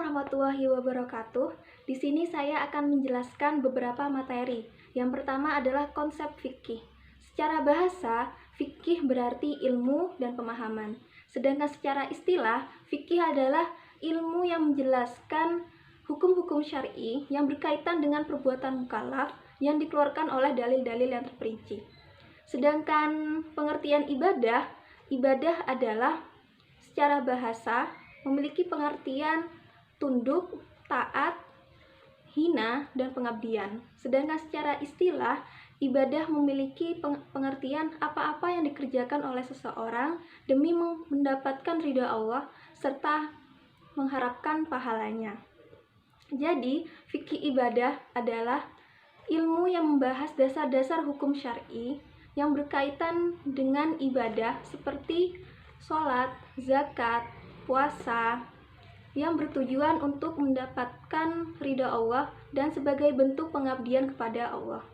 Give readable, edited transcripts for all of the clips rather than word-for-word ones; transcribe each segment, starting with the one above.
warahmatullahi wabarakatuh. Di sini saya akan menjelaskan beberapa materi. Yang pertama adalah konsep fikih. Secara bahasa, fikih berarti ilmu dan pemahaman. Sedangkan secara istilah, fikih adalah ilmu yang menjelaskan hukum-hukum syar'i yang berkaitan dengan perbuatan mukallaf yang dikeluarkan oleh dalil-dalil yang terperinci. Sedangkan pengertian ibadah adalah secara bahasa memiliki pengertian tunduk, taat, hina, dan pengabdian. Sedangkan secara istilah, ibadah memiliki pengertian apa-apa yang dikerjakan oleh seseorang demi mendapatkan ridha Allah serta mengharapkan pahalanya. Jadi, fikih ibadah adalah ilmu yang membahas dasar-dasar hukum syar'i yang berkaitan dengan ibadah seperti sholat, zakat, puasa, yang bertujuan untuk mendapatkan ridha Allah dan sebagai bentuk pengabdian kepada Allah.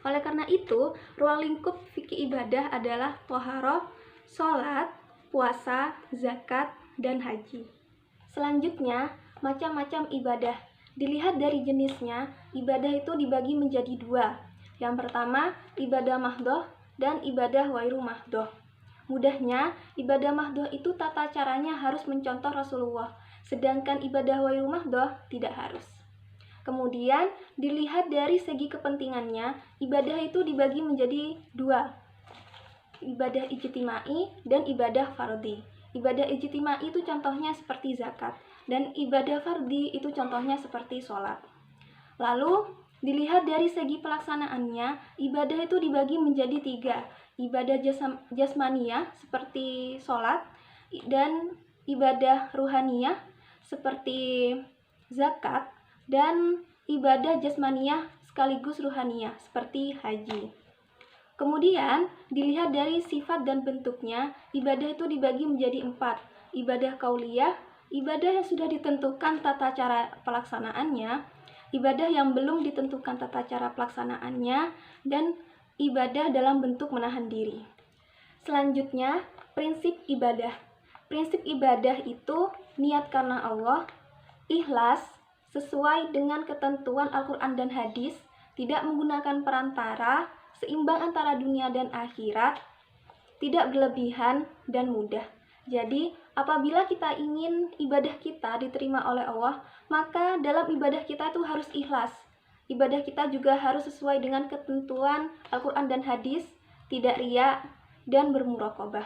Oleh karena itu, ruang lingkup fikih ibadah adalah thaharah, sholat, puasa, zakat, dan haji. Selanjutnya, macam-macam ibadah. Dilihat dari jenisnya, ibadah itu dibagi menjadi dua. Yang pertama, ibadah mahdhoh dan ibadah ghairu mahdhoh. Mudahnya, ibadah mahdhoh itu tata caranya harus mencontoh Rasulullah, sedangkan ibadah ghairu mahdhoh tidak harus. Kemudian, dilihat dari segi kepentingannya, ibadah itu dibagi menjadi dua, ibadah ijtimai dan ibadah fardhi. Ibadah ijtimai itu contohnya seperti zakat, dan ibadah fardhi itu contohnya seperti sholat. Lalu, dilihat dari segi pelaksanaannya, ibadah itu dibagi menjadi tiga, ibadah jasmaniyah seperti sholat, dan ibadah ruhaniyah seperti zakat, dan ibadah jasmaniyah sekaligus ruhaniyah seperti haji. Kemudian, dilihat dari sifat dan bentuknya, ibadah itu dibagi menjadi empat, ibadah qauliyah, ibadah yang sudah ditentukan tata cara pelaksanaannya, ibadah yang belum ditentukan tata cara pelaksanaannya, dan ibadah dalam bentuk menahan diri. Selanjutnya, prinsip ibadah. Prinsip ibadah itu niat karena Allah, ikhlas, sesuai dengan ketentuan Al-Quran dan hadis, tidak menggunakan perantara, seimbang antara dunia dan akhirat, tidak berlebihan, dan mudah. Jadi, apabila kita ingin ibadah kita diterima oleh Allah, maka dalam ibadah kita itu harus ikhlas. Ibadah kita juga harus sesuai dengan ketentuan Al-Quran dan hadis, tidak riya, dan bermuraqabah.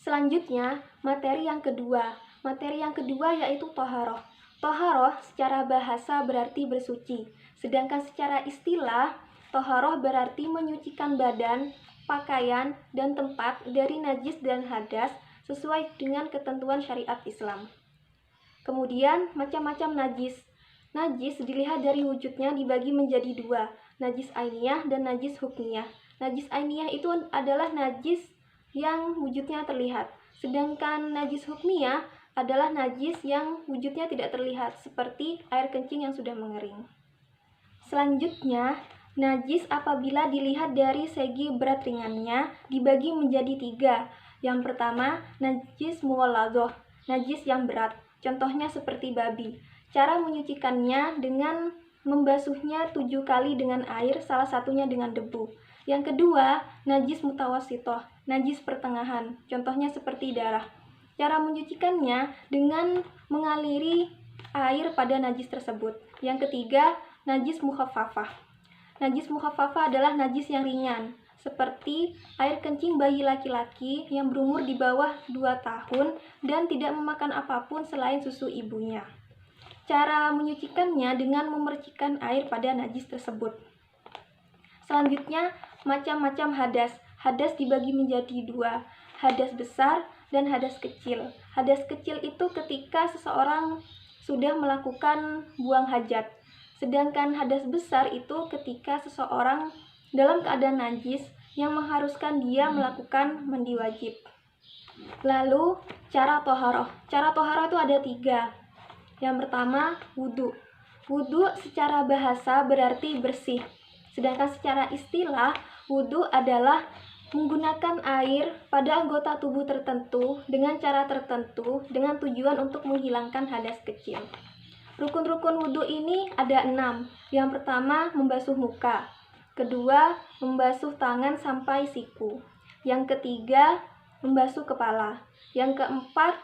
Selanjutnya, materi yang kedua. Materi yang kedua yaitu thaharah. Thaharah secara bahasa berarti bersuci, sedangkan secara istilah, thaharah berarti menyucikan badan, pakaian, dan tempat dari najis dan hadas sesuai dengan ketentuan syariat Islam. Kemudian, macam-macam najis. Najis dilihat dari wujudnya dibagi menjadi dua, najis ainiyah dan najis hukmiyah. Najis ainiyah itu adalah najis yang wujudnya terlihat, sedangkan najis hukmiyah adalah najis yang wujudnya tidak terlihat, seperti air kencing yang sudah mengering. Selanjutnya, najis apabila dilihat dari segi berat ringannya dibagi menjadi tiga. Yang pertama, najis muwalladhoh, najis yang berat, contohnya seperti babi. Cara menyucikannya dengan membasuhnya 7 kali dengan air, salah satunya dengan debu. Yang kedua, najis mutawassithah, najis pertengahan, contohnya seperti darah. Cara menyucikannya dengan mengaliri air pada najis tersebut. Yang ketiga, najis mukhaffafah. Najis mukhaffafah adalah najis yang ringan, seperti air kencing bayi laki-laki yang berumur di bawah 2 tahun dan tidak memakan apapun selain susu ibunya. Cara menyucikannya dengan memercikkan air pada najis tersebut. Selanjutnya, macam-macam hadas. Hadas dibagi menjadi dua, hadas besar dan hadas kecil. Hadas kecil itu ketika seseorang sudah melakukan buang hajat. Sedangkan hadas besar itu ketika seseorang dalam keadaan najis yang mengharuskan dia melakukan mandi wajib. Lalu, cara thaharah. Cara thaharah itu ada 3. Yang pertama, wudhu. Wudhu secara bahasa berarti bersih. Sedangkan secara istilah, wudhu adalah Menggunakan air pada anggota tubuh tertentu dengan cara tertentu dengan tujuan untuk menghilangkan hadas kecil. Rukun-rukun wudhu ini ada 6. Yang pertama, membasuh muka. Kedua, membasuh tangan sampai siku. Yang ketiga, membasuh kepala. Yang keempat,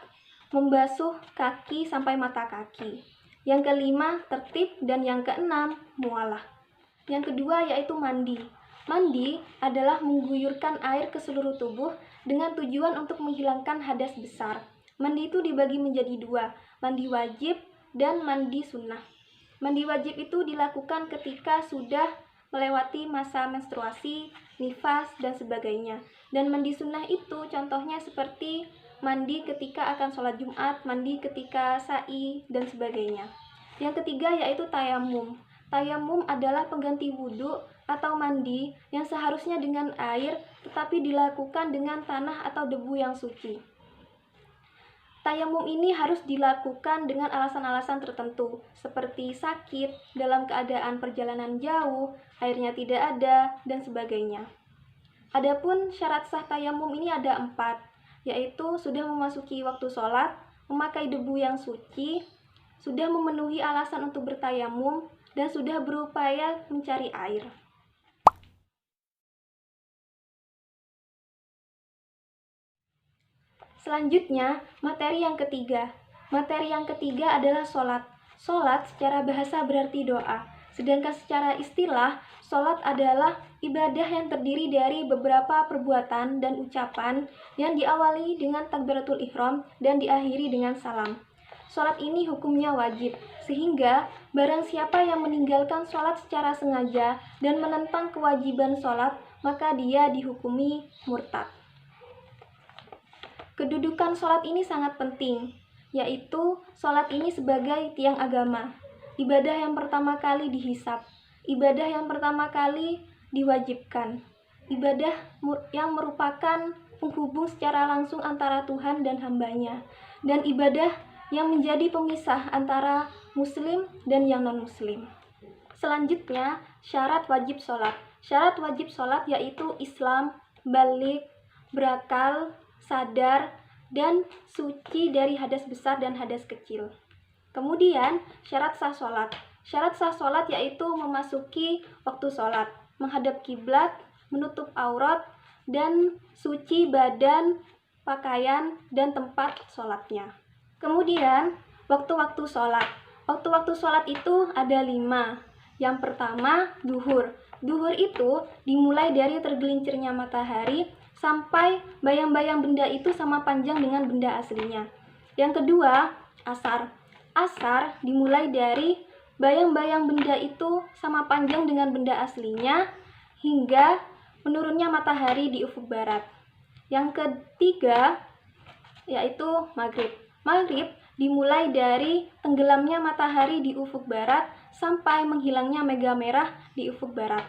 membasuh kaki sampai mata kaki. Yang kelima, tertib. Dan yang keenam, mualah. Yang kedua yaitu mandi. Mandi adalah mengguyurkan air ke seluruh tubuh dengan tujuan untuk menghilangkan hadas besar. Mandi itu dibagi menjadi 2, mandi wajib dan mandi sunnah. Mandi wajib itu dilakukan ketika sudah melewati masa menstruasi, nifas, dan sebagainya. Dan mandi sunnah itu contohnya seperti mandi ketika akan sholat Jumat, mandi ketika sa'i, dan sebagainya. Yang ketiga yaitu tayamum. Tayamum adalah pengganti wudhu atau mandi yang seharusnya dengan air tetapi dilakukan dengan tanah atau debu yang suci. Tayamum ini harus dilakukan dengan alasan-alasan tertentu seperti sakit, dalam keadaan perjalanan jauh, airnya tidak ada, dan sebagainya. Adapun syarat sah tayamum ini ada 4, yaitu sudah memasuki waktu sholat, memakai debu yang suci, sudah memenuhi alasan untuk bertayamum, dan sudah berupaya mencari air. Selanjutnya, materi yang ketiga. Materi yang ketiga adalah sholat. Sholat secara bahasa berarti doa. Sedangkan secara istilah, sholat adalah ibadah yang terdiri dari beberapa perbuatan dan ucapan yang diawali dengan takbiratul ihram dan diakhiri dengan salam. Sholat ini hukumnya wajib, sehingga barang siapa yang meninggalkan sholat secara sengaja dan menentang kewajiban sholat, maka dia dihukumi murtad. Kedudukan sholat ini sangat penting, yaitu sholat ini sebagai tiang agama. Ibadah yang pertama kali dihisab, ibadah yang pertama kali diwajibkan, ibadah yang merupakan penghubung secara langsung antara Tuhan dan hambanya, dan ibadah yang menjadi pemisah antara muslim dan yang non-muslim. Selanjutnya, syarat wajib sholat. Syarat wajib sholat yaitu Islam, balik, berakal, sadar, dan suci dari hadas besar dan hadas kecil. Kemudian, syarat sah sholat. Syarat sah sholat yaitu memasuki waktu sholat, menghadap kiblat, menutup aurat, dan suci badan, pakaian, dan tempat sholatnya. Kemudian, waktu-waktu sholat. Waktu-waktu sholat itu ada 5. Yang pertama, duhur. Duhur itu dimulai dari tergelincirnya matahari sampai bayang-bayang benda itu sama panjang dengan benda aslinya. Yang kedua, asar. Asar dimulai dari bayang-bayang benda itu sama panjang dengan benda aslinya hingga menurunnya matahari di ufuk barat. Yang ketiga, yaitu maghrib. Maghrib dimulai dari tenggelamnya matahari di ufuk barat sampai menghilangnya mega merah di ufuk barat.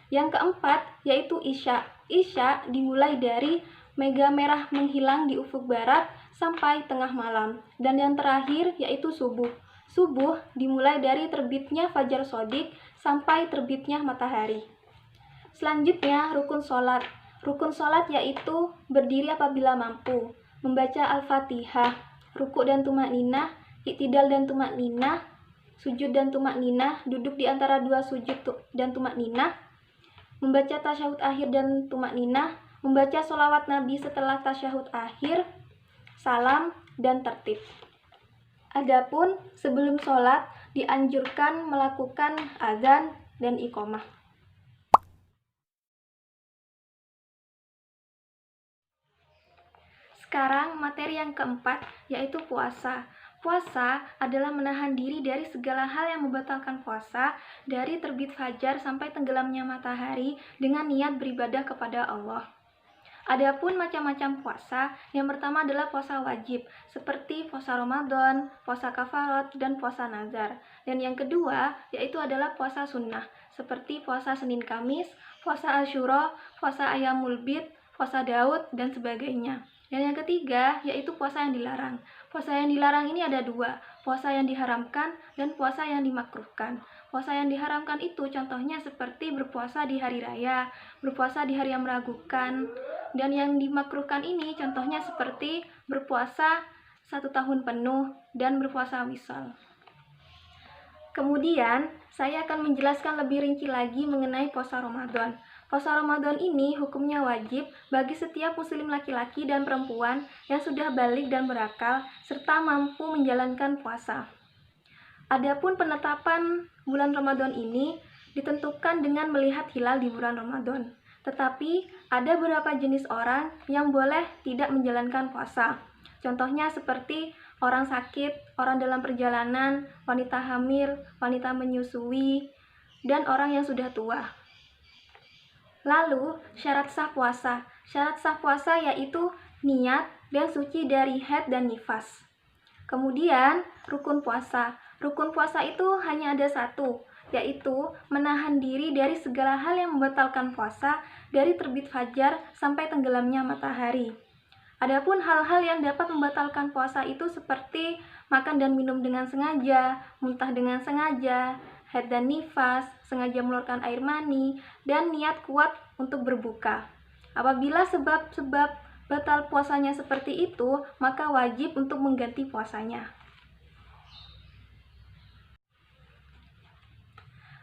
Yang keempat yaitu isya. Isya dimulai dari mega merah menghilang di ufuk barat sampai tengah malam. Dan yang terakhir yaitu subuh. Subuh dimulai dari terbitnya fajar shodiq sampai terbitnya matahari. Selanjutnya rukun sholat. Rukun sholat yaitu berdiri apabila mampu, membaca Al-Fatihah, rukuk dan tumakninah, iktidal dan tumakninah, sujud dan tumakninah, duduk di antara 2 sujud dan tumakninah, membaca tasyahud akhir dan tumakninah, membaca sholawat Nabi setelah tasyahud akhir, salam, dan tertib. Adapun sebelum sholat dianjurkan melakukan azan dan iqomah. Sekarang materi yang keempat yaitu puasa. Puasa adalah menahan diri dari segala hal yang membatalkan puasa dari terbit fajar sampai tenggelamnya matahari dengan niat beribadah kepada Allah. Adapun macam-macam puasa, yang pertama adalah puasa wajib seperti puasa Ramadan, puasa kafarat, dan puasa nazar. Dan yang kedua yaitu adalah puasa sunnah seperti puasa Senin Kamis, puasa Asyura, puasa Ayyamul Bid, puasa Daud, dan sebagainya. Dan yang ketiga yaitu puasa yang dilarang. Puasa yang dilarang ini ada dua, puasa yang diharamkan dan puasa yang dimakruhkan. Puasa yang diharamkan itu contohnya seperti berpuasa di hari raya, berpuasa di hari yang meragukan, dan yang dimakruhkan ini contohnya seperti berpuasa 1 tahun penuh dan berpuasa wisal. Kemudian, saya akan menjelaskan lebih rinci lagi mengenai puasa Ramadan. Puasa Ramadan ini hukumnya wajib bagi setiap muslim laki-laki dan perempuan yang sudah balik dan berakal serta mampu menjalankan puasa. Adapun penetapan bulan Ramadan ini ditentukan dengan melihat hilal di bulan Ramadan. Tetapi ada beberapa jenis orang yang boleh tidak menjalankan puasa. Contohnya seperti orang sakit, orang dalam perjalanan, wanita hamil, wanita menyusui, dan orang yang sudah tua. Lalu, syarat sah puasa. Syarat sah puasa yaitu niat dan suci dari haid dan nifas. Kemudian, rukun puasa. Rukun puasa itu hanya ada satu, yaitu menahan diri dari segala hal yang membatalkan puasa dari terbit fajar sampai tenggelamnya matahari. Adapun hal-hal yang dapat membatalkan puasa itu seperti makan dan minum dengan sengaja, muntah dengan sengaja, haid dan nifas, sengaja mengeluarkan air mani, dan niat kuat untuk berbuka. Apabila sebab-sebab batal puasanya seperti itu, maka wajib untuk mengganti puasanya.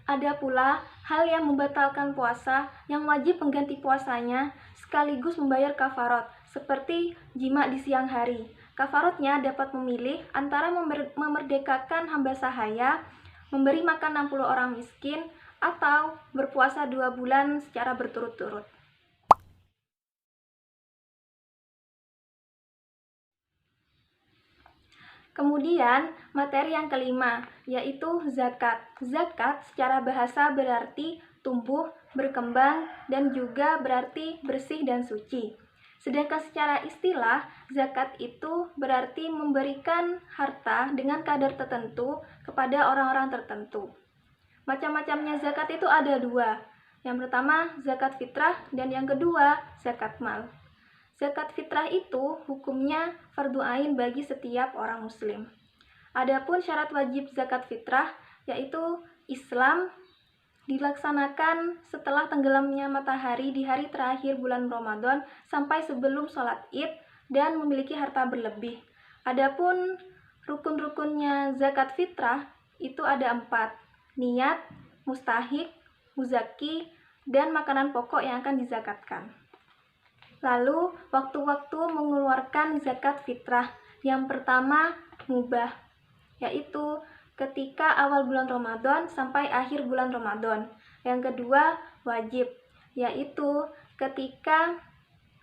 Ada pula hal yang membatalkan puasa yang wajib mengganti puasanya sekaligus membayar kafarat, seperti jima di siang hari. Kafaratnya dapat memilih antara memerdekakan hamba sahaya, memberi makan 60 orang miskin, atau berpuasa 2 bulan secara berturut-turut. Kemudian, materi yang kelima, yaitu zakat. Zakat secara bahasa berarti tumbuh, berkembang, dan juga berarti bersih dan suci. Sedangkan secara istilah, zakat itu berarti memberikan harta dengan kadar tertentu kepada orang-orang tertentu. Macam-macamnya zakat itu ada dua. Yang pertama, zakat fitrah, dan yang kedua, zakat mal. Zakat fitrah itu hukumnya fardu ain bagi setiap orang muslim. Adapun syarat wajib zakat fitrah yaitu Islam dilaksanakan setelah tenggelamnya matahari di hari terakhir bulan Ramadan sampai sebelum sholat Id dan memiliki harta berlebih. Adapun rukun-rukunnya zakat fitrah itu ada 4, niat, mustahik, muzaki, dan makanan pokok yang akan dizakatkan. Lalu, waktu-waktu mengeluarkan zakat fitrah. Yang pertama, mubah, yaitu ketika awal bulan Ramadan sampai akhir bulan Ramadan. Yang kedua, wajib, yaitu ketika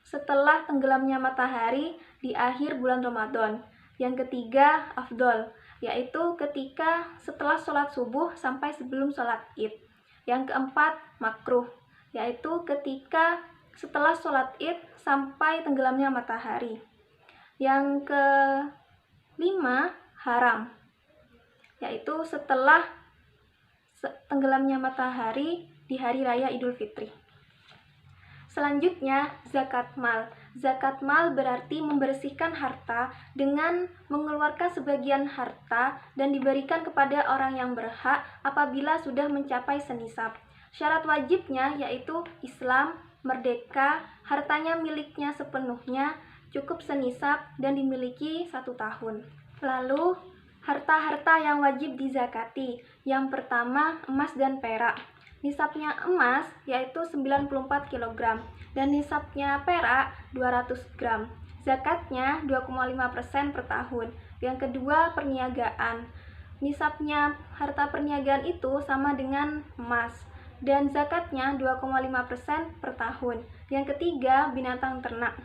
setelah tenggelamnya matahari di akhir bulan Ramadan. Yang ketiga, afdol, yaitu ketika setelah sholat subuh sampai sebelum sholat Id. Yang keempat, makruh, yaitu ketika setelah sholat Id sampai tenggelamnya matahari. Yang kelima, haram, yaitu setelah tenggelamnya matahari di hari raya Idul Fitri. Selanjutnya, zakat mal. Zakat mal berarti membersihkan harta dengan mengeluarkan sebagian harta dan diberikan kepada orang yang berhak apabila sudah mencapai senisab. Syarat wajibnya yaitu Islam, merdeka, hartanya miliknya sepenuhnya, cukup senisab, dan dimiliki 1 tahun. Lalu, harta-harta yang wajib dizakati. Yang pertama, emas dan perak. Nisabnya emas yaitu 94 kg dan nisabnya perak 200 gram. Zakatnya 2,5% per tahun. Yang kedua, perniagaan. Nisabnya harta perniagaan itu sama dengan emas dan zakatnya 2,5% per tahun. Yang ketiga, binatang ternak.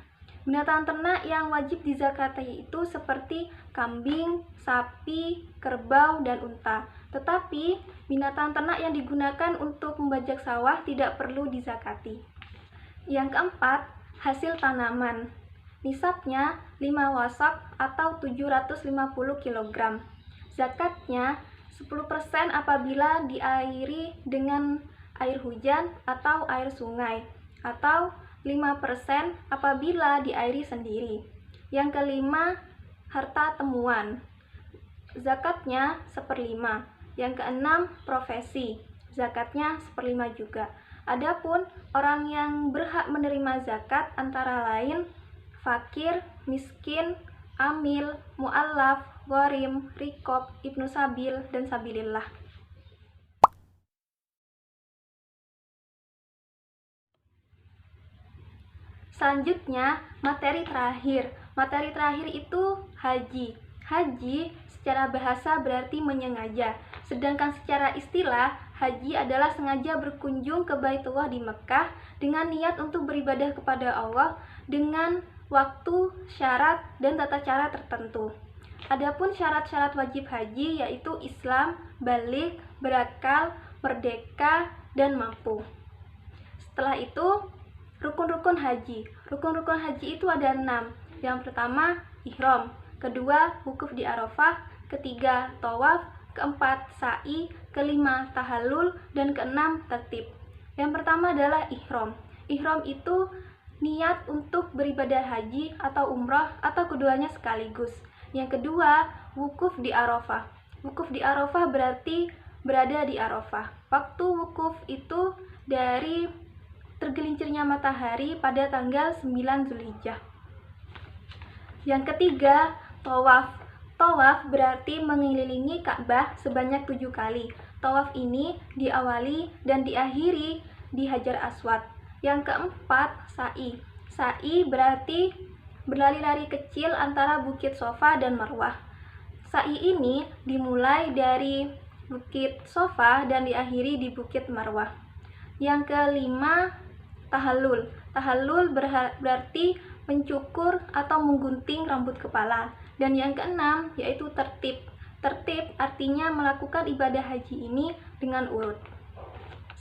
Binatang ternak yang wajib dizakati itu seperti kambing, sapi, kerbau, dan unta. Tetapi binatang ternak yang digunakan untuk membajak sawah tidak perlu dizakati. Yang keempat, hasil tanaman. Nisabnya 5 wasak atau 750 kg. Zakatnya 10% apabila diairi dengan air hujan atau air sungai, atau 5% apabila diairi sendiri. Yang kelima, harta temuan. Zakatnya 1/5. Yang keenam, profesi. Zakatnya 1/5 juga. Adapun orang yang berhak menerima zakat antara lain fakir, miskin, amil, mu'allaf, gharim, riqab, ibnu sabil, dan sabilillah. Selanjutnya, materi terakhir. Materi terakhir itu haji. Haji secara bahasa berarti menyengaja. Sedangkan secara istilah, haji adalah sengaja berkunjung ke Baitullah di Mekah dengan niat untuk beribadah kepada Allah dengan waktu, syarat, dan tata cara tertentu. Adapun syarat-syarat wajib haji yaitu Islam, baligh, berakal, merdeka, dan mampu. Setelah itu, rukun-rukun haji. Rukun-rukun haji itu ada 6. Yang pertama, ihram. Kedua, wukuf di Arafah. Ketiga, tawaf. Keempat, sa'i. Kelima, tahallul. Dan keenam, tertib. Yang pertama adalah ihram. Ihram itu niat untuk beribadah haji atau umrah atau keduanya sekaligus. Yang kedua, wukuf di Arafah. Wukuf di Arafah berarti berada di Arafah. Waktu wukuf itu dari tergelincirnya matahari pada tanggal 9 Zulhijjah. Yang ketiga, tawaf. Tawaf berarti mengelilingi Ka'bah sebanyak 7 kali. Tawaf ini diawali dan diakhiri di Hajar Aswad. Yang keempat, sa'i. Sa'i berarti berlari-lari kecil antara Bukit Sofa dan Marwah. Sa'i ini dimulai dari Bukit Sofa dan diakhiri di Bukit Marwah. Yang kelima, tahallul. Tahallul berarti mencukur atau menggunting rambut kepala. Dan yang keenam yaitu tertib. Tertib artinya melakukan ibadah haji ini dengan urut.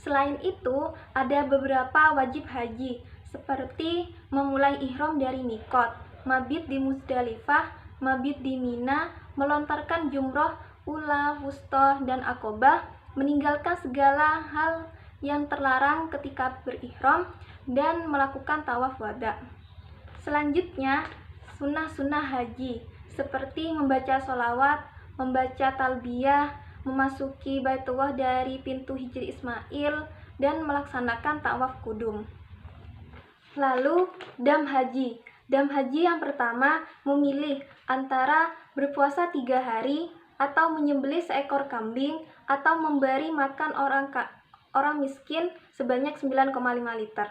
Selain itu, ada beberapa wajib haji seperti memulai ihram dari mikot, mabit di Muzdalifah, mabit di Mina, melontarkan jumroh, ula, wusta, dan akobah, meninggalkan segala hal yang terlarang ketika berihram, dan melakukan tawaf wada. Selanjutnya, sunnah-sunnah haji seperti membaca sholawat, membaca talbiyah, memasuki Baitullah dari pintu Hijri Ismail, dan melaksanakan tawaf kudum. Lalu, dam haji. Dam haji yang pertama memilih antara berpuasa 3 hari atau menyembelih seekor kambing atau memberi makan orang miskin sebanyak 9,5 liter.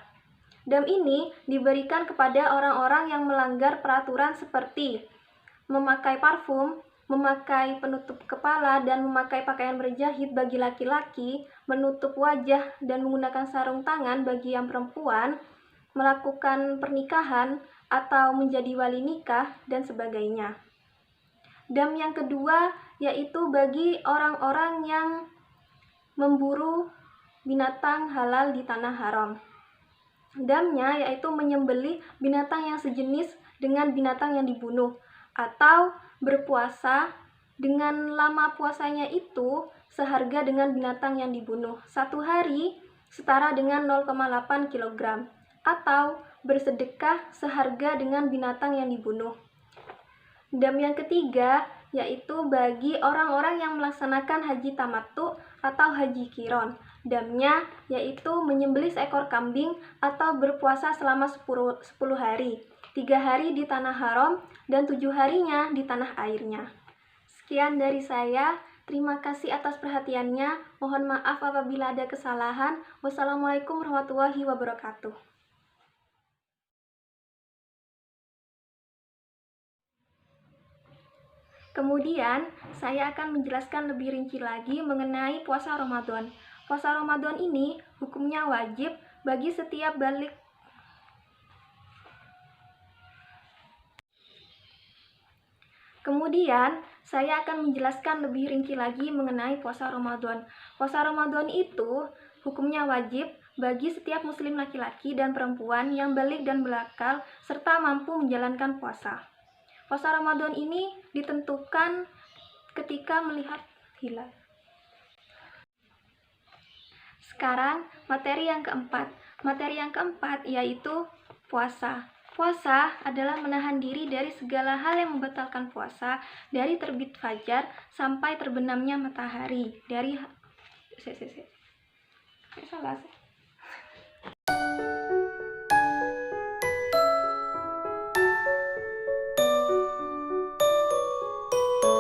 Dam ini diberikan kepada orang-orang yang melanggar peraturan seperti memakai parfum, memakai penutup kepala, dan memakai pakaian berjahit bagi laki-laki, menutup wajah dan menggunakan sarung tangan bagi yang perempuan, melakukan pernikahan atau menjadi wali nikah, dan sebagainya. Dam yang kedua yaitu bagi orang-orang yang memburu binatang halal di tanah haram. Damnya yaitu menyembelih binatang yang sejenis dengan binatang yang dibunuh, atau berpuasa dengan lama puasanya itu seharga dengan binatang yang dibunuh. 1 hari setara dengan 0,8 kg, atau bersedekah seharga dengan binatang yang dibunuh. Dam yang ketiga yaitu bagi orang-orang yang melaksanakan haji tamattu atau haji kiron. Damnya yaitu menyembelih seekor kambing atau berpuasa selama 10 hari, 3 hari di tanah haram dan 7 harinya di tanah airnya. Sekian dari saya. Terima kasih atas perhatiannya. Mohon maaf apabila ada kesalahan. Wassalamualaikum warahmatullahi wabarakatuh. Kemudian, saya akan menjelaskan lebih rinci lagi mengenai puasa Ramadan. Puasa Ramadan ini hukumnya wajib bagi setiap balik. Kemudian, saya akan menjelaskan lebih rinci lagi mengenai puasa Ramadan. Puasa Ramadan itu hukumnya wajib bagi setiap muslim laki-laki dan perempuan yang balik dan berakal serta mampu menjalankan puasa. Puasa Ramadan ini ditentukan ketika melihat hilal. Sekarang materi yang keempat. Materi yang keempat yaitu puasa. Puasa adalah menahan diri dari segala hal yang membatalkan puasa, dari terbit fajar sampai terbenamnya matahari, dari salah